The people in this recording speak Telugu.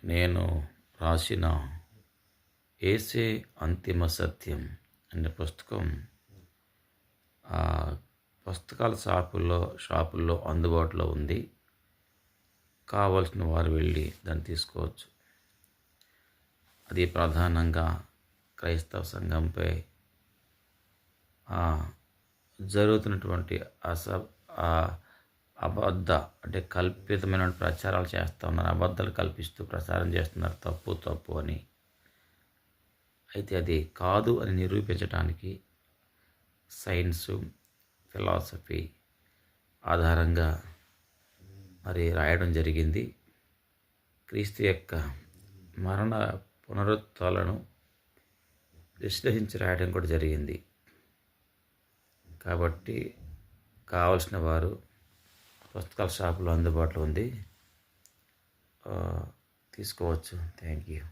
నేను రాసిన యేసే అంతిమ సత్యం అనే పుస్తకం పుస్తకాల షాపుల్లో అందుబాటులో ఉంది. కావలసిన వారు వెళ్ళి దాన్ని తీసుకోవచ్చు. అది ప్రధానంగా క్రైస్తవ సంఘంపై జరుగుతున్నటువంటి అబద్ధ అంటే కల్పితమైన ప్రచారాలు చేస్తూ ఉన్నారు. అబద్ధాలు కల్పిస్తూ ప్రచారం చేస్తున్నారు, తప్పు అని. అయితే అది కాదు అని నిరూపించడానికి సైన్సు, ఫిలాసఫీ ఆధారంగా మరి రాయడం జరిగింది. క్రీస్తు యొక్క మరణ పునరుత్థానాలను విశ్లేషించి రాయడం కూడా జరిగింది. కాబట్టి కావలసిన వారు పుస్తకాల షాపులో అందుబాటులో ఉంది, తీసుకోవచ్చు. Thank you.